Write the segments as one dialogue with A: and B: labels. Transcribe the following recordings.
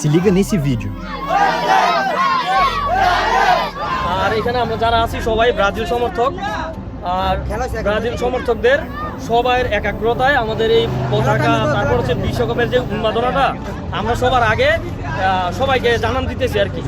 A: Se liga nesse vídeo.
B: আর এখানে আমরা যারা আছি সবাই ব্রাজিল সমর্থক আর ব্রাজিল সমর্থকদের সবার একাগ্রতায় আমাদের এই পতাকা তারপর হচ্ছে বিশ্বকাপের যে উন্মাদনাটা আমরা সবার আগে সবাইকে জানান দিতেছি আর কি।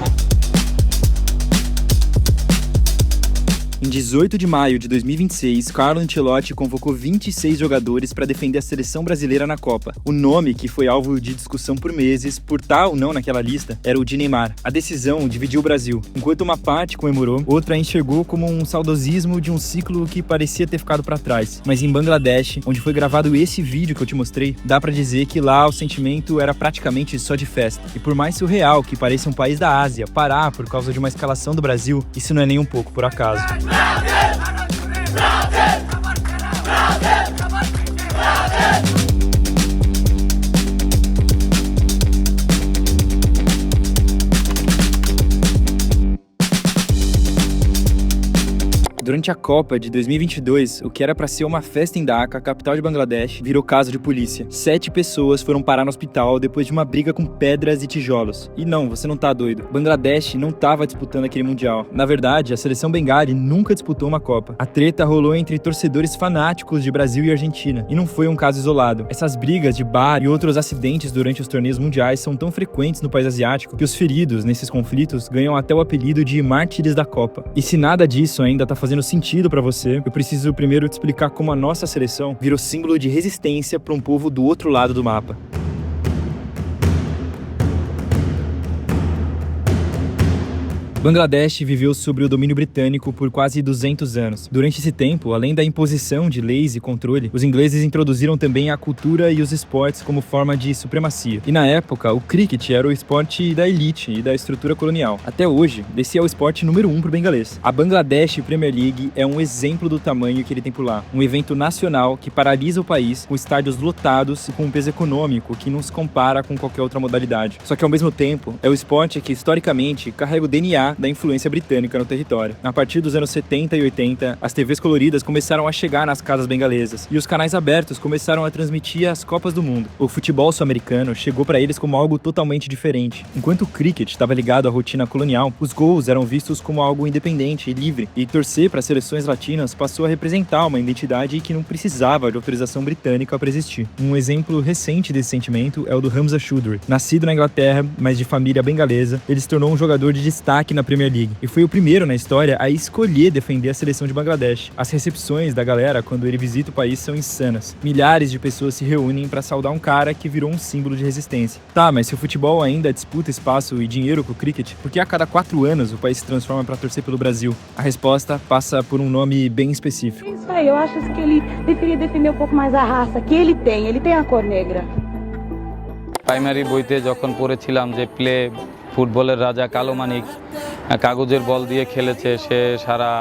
A: Em 18 de maio de 2026, Carlo Ancelotti convocou 26 jogadores para defender a seleção brasileira na Copa. O nome, que foi alvo de discussão por meses, por estar ou não naquela lista, era o de Neymar. A decisão dividiu o Brasil. Enquanto uma parte comemorou, outra enxergou como um saudosismo de um ciclo que parecia ter ficado para trás. Mas em Bangladesh, onde foi gravado esse vídeo que eu te mostrei, dá para dizer que lá o sentimento era praticamente só de festa. E por mais surreal que pareça um país da Ásia parar por causa de uma escalação do Brasil, isso não é nem um pouco por acaso. Durante a Copa de 2022, o que era para ser uma festa em Dhaka, capital de Bangladesh, virou caso de polícia. 7 pessoas foram parar no hospital depois de uma briga com pedras e tijolos. E não, você não tá doido. Bangladesh não tava disputando aquele mundial. Na verdade, a seleção bengali nunca disputou uma Copa. A treta rolou entre torcedores fanáticos de Brasil e Argentina. E não foi um caso isolado. Essas brigas de bar e outros acidentes durante os torneios mundiais são tão frequentes no país asiático que os feridos nesses conflitos ganham até o apelido de mártires da Copa. E se nada disso ainda tá fazendo sentido pra você, eu preciso primeiro te explicar como a nossa seleção virou símbolo de resistência para um povo do outro lado do mapa. Bangladesh viveu sob o domínio britânico por quase 200 anos. Durante esse tempo, além da imposição de leis e controle, os ingleses introduziram também a cultura e os esportes como forma de supremacia. E na época, o cricket era o esporte da elite e da estrutura colonial. Até hoje, esse é o esporte número 1 para o bengalês. A Bangladesh Premier League é um exemplo do tamanho que ele tem por lá. Um evento nacional que paralisa o país, com estádios lotados e com um peso econômico que não se compara com qualquer outra modalidade. Só que ao mesmo tempo, é o esporte que historicamente carrega o DNA da influência britânica no território. A partir dos anos 70 e 80, as TVs coloridas começaram a chegar nas casas bengalesas e os canais abertos começaram a transmitir as Copas do Mundo. O futebol sul-americano chegou para eles como algo totalmente diferente. Enquanto o cricket estava ligado à rotina colonial, os gols eram vistos como algo independente e livre, e torcer para seleções latinas passou a representar uma identidade que não precisava de autorização britânica para existir. Um exemplo recente desse sentimento é o do Hamza Choudhury. Nascido na Inglaterra, mas de família bengalesa, ele se tornou um jogador de destaque na Premier League e foi o primeiro na história a escolher defender a seleção de Bangladesh. As recepções da galera quando ele visita o país são insanas. Milhares de pessoas se reúnem para saudar um cara que virou um símbolo de resistência. Tá, mas se o futebol ainda disputa espaço e dinheiro com o cricket, por que a cada 4 anos o país se transforma para torcer pelo Brasil? A resposta passa por um nome bem específico.
C: Isso aí, eu acho que ele deveria defender um pouco mais a raça que ele tem a cor negra.
D: Primary বইতে যখন পড়েছিলাম যে প্লে ফুটবলের রাজা কালো মানিক কাগজের বল দিয়ে খেলেছে, সে সারা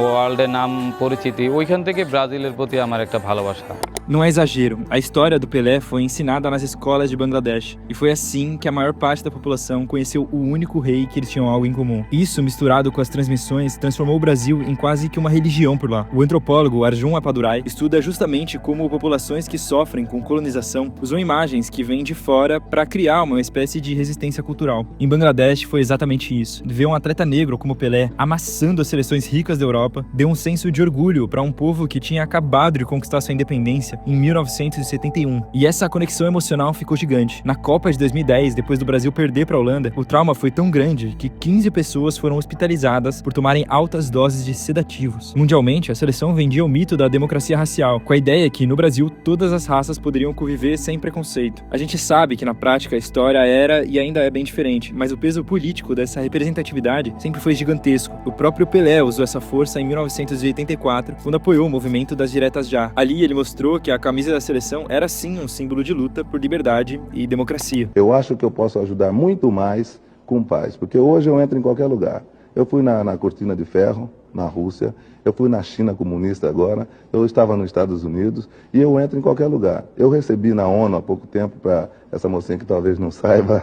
D: ওয়ার্ল্ডে নাম পরিচিতি, ওইখান থেকে ব্রাজিলের প্রতি আমার একটা ভালোবাসা।
A: Não é exagero, a história do Pelé foi ensinada nas escolas de Bangladesh, e foi assim que a maior parte da população conheceu o único rei que eles tinham algo em comum. Isso, misturado com as transmissões, transformou o Brasil em quase que uma religião por lá. O antropólogo Arjun Appadurai estuda justamente como populações que sofrem com colonização usam imagens que vêm de fora para criar uma espécie de resistência cultural. Em Bangladesh foi exatamente isso. Ver um atleta negro como Pelé amassando as seleções ricas da Europa deu um senso de orgulho para um povo que tinha acabado de conquistar sua independência em 1971. E essa conexão emocional ficou gigante. Na Copa de 2010, depois do Brasil perder para a Holanda, o trauma foi tão grande que 15 pessoas foram hospitalizadas por tomarem altas doses de sedativos. Mundialmente, a seleção vendia o mito da democracia racial, com a ideia que no Brasil todas as raças poderiam conviver sem preconceito. A gente sabe que na prática a história era e ainda é bem diferente, mas o peso político dessa representatividade sempre foi gigantesco. O próprio Pelé usou essa força em 1984, quando apoiou o movimento das diretas já. Ali ele mostrou que a camisa da seleção era sim um símbolo de luta por liberdade e democracia.
E: Eu acho que eu posso ajudar muito mais com paz, porque hoje eu entro em qualquer lugar. Eu fui na Cortina de Ferro, na Rússia, eu fui na China comunista agora, eu estava nos Estados Unidos e eu entro em qualquer lugar. Eu recebi na ONU há pouco tempo, para essa mocinha que talvez não saiba,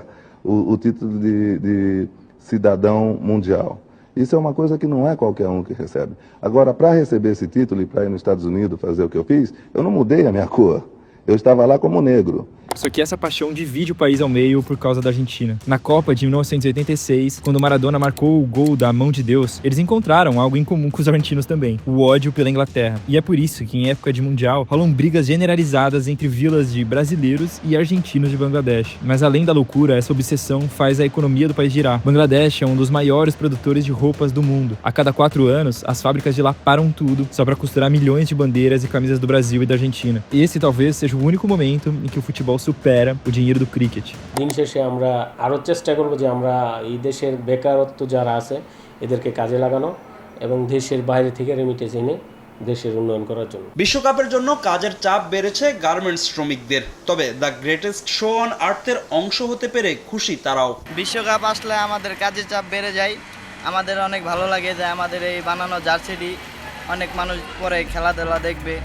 E: o título de cidadão mundial. Isso é uma coisa que não é qualquer um que recebe. Agora, para receber esse título e para ir nos Estados Unidos fazer o que eu fiz, eu não mudei a minha cor. Eu estava lá como negro.
A: Só que essa paixão divide o país ao meio por causa da Argentina. Na Copa de 1986, quando Maradona marcou o gol da mão de Deus, eles encontraram algo em comum com os argentinos também, o ódio pela Inglaterra. E é por isso que em época de Mundial rolam brigas generalizadas entre vilas de brasileiros e argentinos de Bangladesh. Mas além da loucura, essa obsessão faz a economia do país girar. Bangladesh é um dos maiores produtores de roupas do mundo. A cada 4 anos, as fábricas de lá param tudo só para costurar milhões de bandeiras e camisas do Brasil e da Argentina. Esse talvez seja o único momento em que o futebol supera o dinheiro do cricket.
F: দিন শেষে আমরা আরো চেষ্টা করব যে আমরা এই দেশের বেকারত্ব যারা আছে এদেরকে কাজে লাগানো এবং দেশের বাইরে থেকে রেমিটেন্স এনে দেশের উন্নয়ন করার জন্য।
G: বিশ্বকাপের জন্য কাজের চাপ বেড়েছে গার্মেন্টস শ্রমিকদের, তবে দ্য গ্রেটেস্ট শো অন আর্থের অংশ হতে পেরে খুশি তারাও।
H: বিশ্বকাপ আসলে আমাদের কাজের চাপ বেড়ে যায়, আমাদের অনেক ভালো লাগে যে আমাদের এই বানানো জার্সিটি অনেক মানুষ পরে খেলাধুলা দেখবে।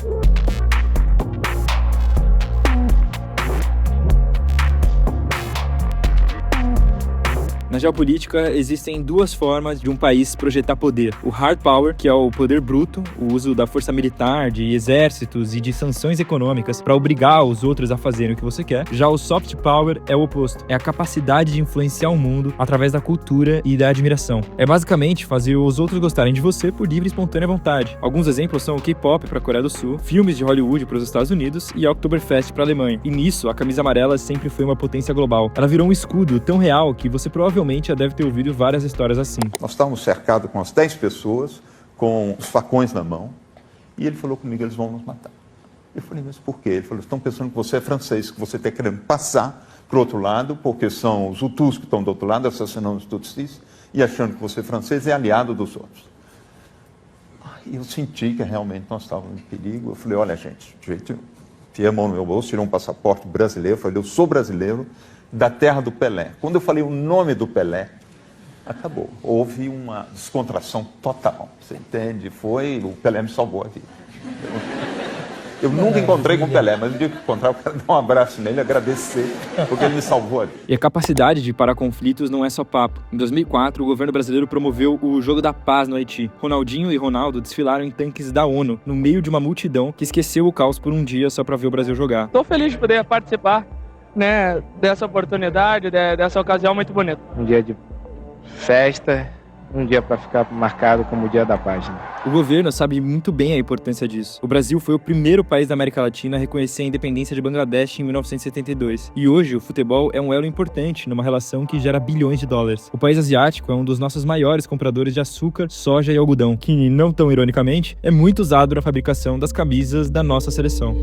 A: Na geopolítica, existem 2 formas de um país projetar poder. O hard power, que é o poder bruto, o uso da força militar, de exércitos e de sanções econômicas para obrigar os outros a fazerem o que você quer. Já o soft power é o oposto. É a capacidade de influenciar o mundo através da cultura e da admiração. É basicamente fazer os outros gostarem de você por livre e espontânea vontade. Alguns exemplos são o K-pop para a Coreia do Sul, filmes de Hollywood para os Estados Unidos e a Oktoberfest para a Alemanha. E nisso, a camisa amarela sempre foi uma potência global. Ela virou um escudo tão real que você provavelmente já deve ter ouvido várias histórias assim.
I: Nós estávamos cercados com umas 10 pessoas, com os facões na mão, e ele falou comigo, eles vão nos matar. Eu falei, mas por quê? Ele falou, estão pensando que você é francês, que você está querendo passar para o outro lado, porque são os Hutus que estão do outro lado, assassinando os Tutsis, e achando que você é francês é aliado dos outros. E eu senti que realmente nós estávamos em perigo. Eu falei, olha gente, de jeito nenhum. Enfiei a mão no meu bolso, tirei um passaporte brasileiro, falei, eu sou brasileiro, da terra do Pelé. Quando eu falei o nome do Pelé, acabou. Houve uma descontração total, você entende? O Pelé me salvou a vida. Eu nunca encontrei com o Pelé, mas no dia que encontrar, eu quero dar um abraço nele, agradecer, porque ele me salvou a vida.
A: E a capacidade de parar conflitos não é só papo. Em 2004, o governo brasileiro promoveu o Jogo da Paz no Haiti. Ronaldinho e Ronaldo desfilaram em tanques da ONU, no meio de uma multidão que esqueceu o caos por um dia só para ver o Brasil jogar.
B: Estou feliz de poder participar, né, dessa oportunidade, dessa ocasião muito bonita.
J: Um dia de festa, um dia para ficar marcado como o Dia da Paz.
A: O governo sabe muito bem a importância disso. O Brasil foi o primeiro país da América Latina a reconhecer a independência de Bangladesh em 1972. E hoje o futebol é um elo importante numa relação que gera bilhões de dólares. O país asiático é um dos nossos maiores compradores de açúcar, soja e algodão, que, não tão ironicamente, é muito usado na fabricação das camisas da nossa seleção.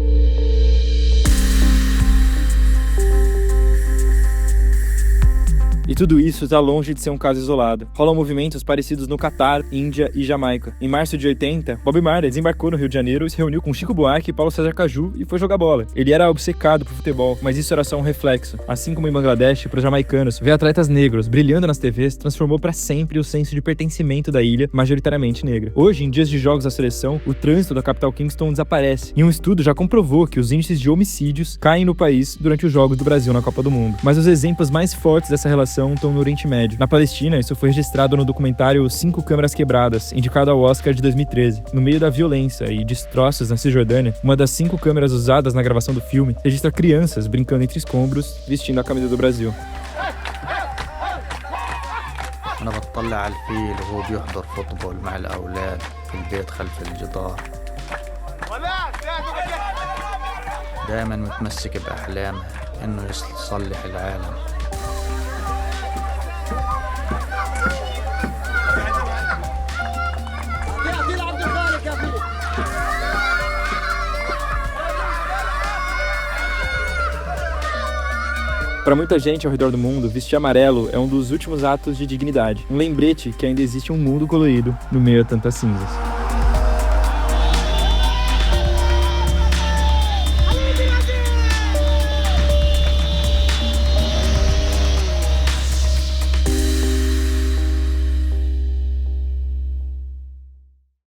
A: E tudo isso está longe de ser um caso isolado. Rolam movimentos parecidos no Catar, Índia e Jamaica. Em março de 80, Bob Marley desembarcou no Rio de Janeiro e se reuniu com Chico Buarque e Paulo César Caju e foi jogar bola. Ele era obcecado por futebol, mas isso era só um reflexo. Assim como em Bangladesh, para os jamaicanos, ver atletas negros brilhando nas TVs transformou para sempre o senso de pertencimento da ilha, majoritariamente negra. Hoje, em dias de jogos da seleção, o trânsito da capital Kingston desaparece. E um estudo já comprovou que os índices de homicídios caem no país durante os jogos do Brasil na Copa do Mundo. Mas os exemplos mais fortes dessa relação estão no Oriente Médio. Na Palestina, isso foi registrado no documentário 5 Câmeras Quebradas, indicado ao Oscar de 2013. No meio da violência e destroços na Cisjordânia, uma das 5 câmeras usadas na gravação do filme registra crianças brincando entre escombros, vestindo a camisa do Brasil.
K: أنا بطلع على الفيل وهو بيحضر فوتبول مع الأولاد في البيت خلف الجدار. دائما متمسك بأحلامه إنه يصلح العالم.
A: Para muita gente ao redor do mundo, vestir amarelo é um dos últimos atos de dignidade. Um lembrete que ainda existe um mundo colorido no meio a tantas cinzas.